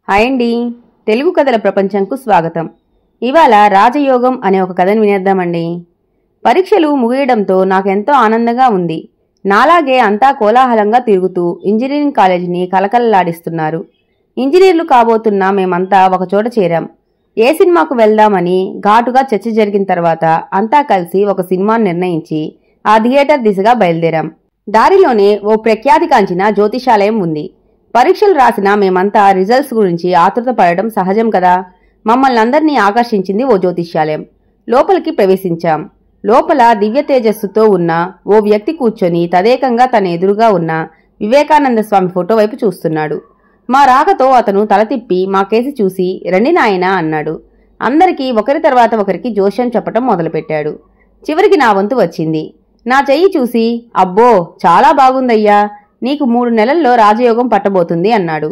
Hi అండి, తెలుగు కథల ప్రపంచంకు స్వాగతం. ఇవాళ రాజయోగం అనే ఒక కథను వినేద్దామండి. పరీక్షలు ముగియడంతో నాకెంతో ఆనందంగా ఉంది. నాలాగే అంతా కోలాహలంగా తిరుగుతూ ఇంజనీరింగ్ కాలేజీని కలకలలాడిస్తున్నారు. ఇంజనీర్లు కాబోతున్న మేమంతా ఒకచోట చేరాం. ఏ సినిమాకు వెళ్దామని ఘాటుగా చర్చ జరిగిన తర్వాత అంతా కలిసి ఒక సినిమాను నిర్ణయించి ఆ థియేటర్ దిశగా బయలుదేరాం. దారిలోనే ఓ ప్రఖ్యాతిగాంచిన జ్యోతిషాలయం ఉంది. పరీక్షలు రాసిన మేమంతా రిజల్ట్స్ గురించి ఆతృత పడడం సహజం కదా. మమ్మల్ని అందరినీ ఆకర్షించింది ఓ జ్యోతిష్యాలయం. లోపలికి ప్రవేశించాం. లోపల దివ్య తేజస్సుతో ఉన్న ఓ వ్యక్తి కూర్చొని తదేకంగా తన ఎదురుగా ఉన్న వివేకానంద స్వామి ఫోటో వైపు చూస్తున్నాడు. మా రాకతో అతను తల తిప్పి మా కేసి చూసి రండి నాయనా అన్నాడు. అందరికీ ఒకరి తర్వాత ఒకరికి జోష్యం చెప్పటం మొదలుపెట్టాడు. చివరికి నా వంతు వచ్చింది. నా చెయ్యి చూసి అబ్బో చాలా బాగుందయ్యా, నీకు 3 నెలల్లో రాజయోగం పట్టబోతుంది అన్నాడు.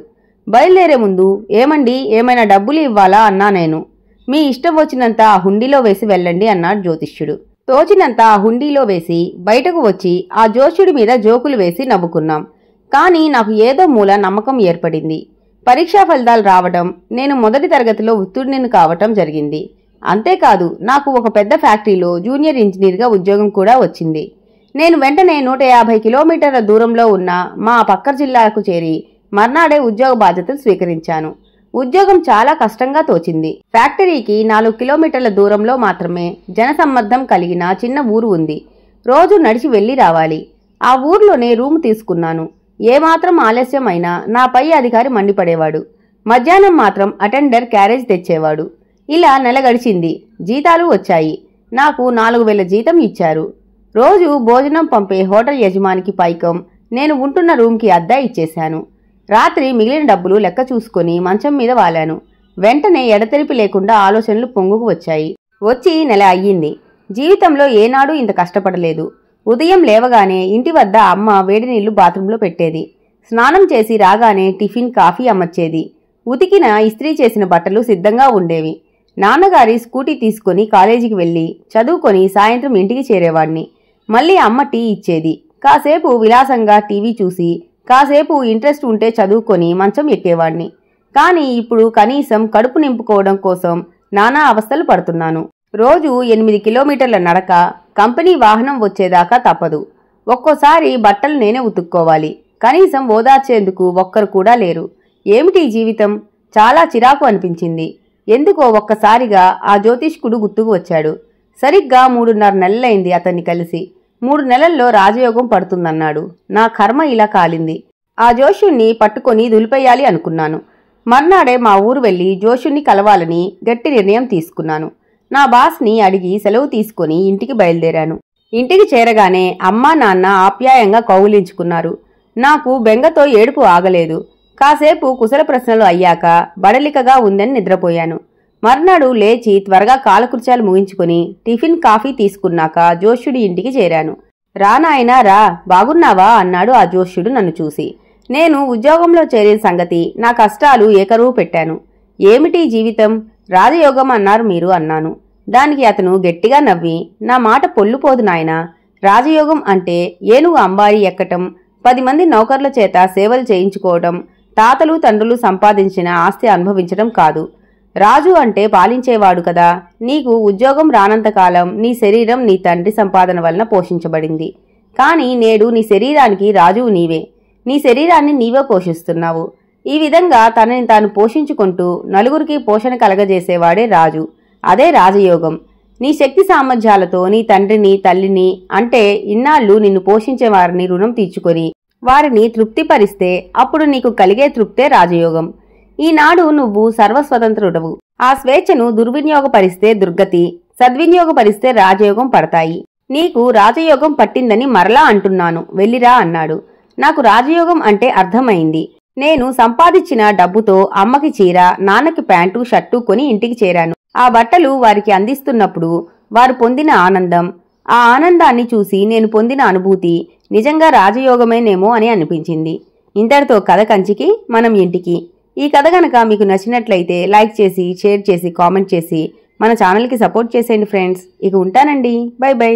బయలుదేరే ముందు ఏమండి ఏమైనా డబ్బులు ఇవ్వాలా అన్నా నేను. మీ ఇష్టం వచ్చినంత ఆ హుండీలో వేసి వెళ్ళండి అన్నాడు జ్యోతిష్యుడు. తోచినంత ఆ హుండీలో వేసి బయటకు వచ్చి ఆ జోష్యుడి మీద జోకులు వేసి నవ్వుకున్నాం. కానీ నాకు ఏదో మూల నమ్మకం ఏర్పడింది. పరీక్షా ఫలితాలు రావడం, నేను మొదటి తరగతిలో ఉత్తీర్ణుని కావటం జరిగింది. అంతేకాదు నాకు ఒక పెద్ద ఫ్యాక్టరీలో జూనియర్ ఇంజనీర్గా ఉద్యోగం కూడా వచ్చింది. నేను వెంటనే 150 కిలోమీటర్ల దూరంలో ఉన్న మా పక్క జిల్లాకు చేరి మర్నాడే ఉద్యోగ బాధ్యతలు స్వీకరించాను. ఉద్యోగం చాలా కష్టంగా తోచింది. ఫ్యాక్టరీకి 4 కిలోమీటర్ల దూరంలో మాత్రమే జనసమ్మర్దం కలిగిన చిన్న ఊరు ఉంది. రోజు నడిచి వెళ్లి రావాలి. ఆ ఊర్లోనే రూము తీసుకున్నాను. ఏమాత్రం ఆలస్యం అయినా నా పై అధికారి మండిపడేవాడు. మధ్యాహ్నం మాత్రం అటెండర్ క్యారేజ్ తెచ్చేవాడు. ఇలా నెల గడిచింది. జీతాలు వచ్చాయి. నాకు 4000 జీతం ఇచ్చారు. రోజు భోజనం పంపే హోటల్ యజమానికి పైకం నేను ఉంటున్న రూమ్కి అద్దె ఇచ్చేశాను. రాత్రి మిగిలిన డబ్బులు లెక్క చూసుకుని మంచం మీద వాలాను. వెంటనే ఎడతెరిపి లేకుండా ఆలోచనలు పొంగుకు వచ్చాయి. వచ్చి నెల అయ్యింది. జీవితంలో ఏనాడు ఇంత కష్టపడలేదు. ఉదయం లేవగానే ఇంటి వద్ద అమ్మ వేడి నీళ్లు బాత్రూంలో పెట్టేది. స్నానం చేసి రాగానే టిఫిన్ కాఫీ అమర్చేది. ఉతికిన ఇస్త్రీ చేసిన బట్టలు సిద్ధంగా ఉండేవి. నాన్నగారి స్కూటీ తీసుకుని కాలేజీకి వెళ్లి చదువుకొని సాయంత్రం ఇంటికి చేరేవాడిని. మళ్ళీ అమ్మ టీ ఇచ్చేది. కాసేపు విలాసంగా టీవీ చూసి కాసేపు ఇంట్రెస్ట్ ఉంటే చదువుకొని మంచం ఎక్కేవాడిని. కానీ ఇప్పుడు కనీసం కడుపు నింపుకోవడం కోసం నానా అవస్థలు పడుతున్నాను. రోజు 8 కిలోమీటర్ల నడక, కంపెనీ వాహనం వచ్చేదాకా తప్పదు. ఒక్కోసారి బట్టలు నేనే ఉతుక్కోవాలి. కనీసం ఓదార్చేందుకు ఒక్కరు కూడా లేరు. ఏమిటి జీవితం? చాలా చిరాకు అనిపించింది. ఎందుకో ఒక్కసారిగా ఆ జ్యోతిష్కుడు గుర్తుకు వచ్చాడు. సరిగ్గా 3.5 నెలలైంది అతన్ని కలిసి. 3 నెలల్లో రాజయోగం పడుతుందన్నాడు. నా కర్మ ఇలా కాలింది. ఆ జోష్యుణ్ణి పట్టుకొని దులిపేయాలి అనుకున్నాను. మర్నాడే మా ఊరు వెళ్లి జోష్యుణ్ణి కలవాలని గట్టి నిర్ణయం తీసుకున్నాను. నా బాస్ని అడిగి సెలవు తీసుకుని ఇంటికి బయలుదేరాను. ఇంటికి చేరగానే అమ్మా నాన్న ఆప్యాయంగా కౌగిలించుకున్నారు. నాకు బెంగతో ఏడుపు ఆగలేదు. కాసేపు కుశల ప్రశ్నలు అయ్యాక బడలికగా ఉందని నిద్రపోయాను. మర్నాడు లేచి త్వరగా కాలకృత్యాలు ముగించుకుని టిఫిన్ కాఫీ తీసుకున్నాక జోష్యుడి ఇంటికి చేరాను. రా నాయనా రా, బాగున్నావా అన్నాడు ఆ జోష్యుడు నన్ను చూసి. నేను ఉద్యోగంలో చేరిన సంగతి, నా కష్టాలు ఏకరువు పెట్టాను. ఏమిటి జీవితం? రాజయోగం అన్నారు మీరు అన్నాను. దానికి అతను గట్టిగా నవ్వి, నా మాట పొల్లుపోదు నాయనా. రాజయోగం అంటే ఏనుగు అంబారి ఎక్కటం, 10 మంది నౌకర్ల చేత సేవలు చేయించుకోవడం, తాతలు తండ్రులు సంపాదించిన ఆస్తి అనుభవించడం కాదు. రాజు అంటే పాలించేవాడు కదా. నీకు ఉద్యోగం రానంతకాలం నీ శరీరం నీ తండ్రి సంపాదన వలన పోషించబడింది. కానీ నేడు నీ శరీరానికి రాజువు నీవే. నీ శరీరాన్ని నీవే పోషిస్తున్నావు. ఈ విధంగా తనని తాను పోషించుకుంటూ నలుగురికి పోషణ కలగజేసేవాడే రాజు. అదే రాజయోగం. నీ శక్తి సామర్థ్యాలతో నీ తండ్రిని తల్లిని అంటే ఇన్నాళ్లు నిన్ను పోషించే వారిని రుణం తీర్చుకొని వారిని తృప్తిపరిస్తే అప్పుడు నీకు కలిగే తృప్తే రాజయోగం. ఈనాడు నువ్వు సర్వస్వతంత్రుడవు. ఆ స్వేచ్ఛను దుర్వినియోగపరిస్తే దుర్గతి, సద్వినియోగపరిస్తే రాజయోగం పడతాయి. నీకు రాజయోగం పట్టిందని మరలా అంటున్నాను, వెళ్ళిరా అన్నాడు. నాకు రాజయోగం అంటే అర్థమైంది. నేను సంపాదించిన డబ్బుతో అమ్మకి చీర, నాన్నకి ప్యాంటు షర్టు కొని ఇంటికి చేరాను. ఆ బట్టలు వారికి అందిస్తున్నప్పుడు వారు పొందిన ఆనందం, ఆ ఆనందాన్ని చూసి నేను పొందిన అనుభూతి నిజంగా రాజయోగమేనేమో అని అనిపించింది. ఇంతటితో కథ కంచికి, మనం ఇంటికి. ఈ కథ గనక మీకు నచ్చినట్లయితే లైక్ చేసి, షేర్ చేసి, కామెంట్ చేసి మన ఛానల్కి సపోర్ట్ చేసేయండి ఫ్రెండ్స్. ఇక ఉంటానండి. By by.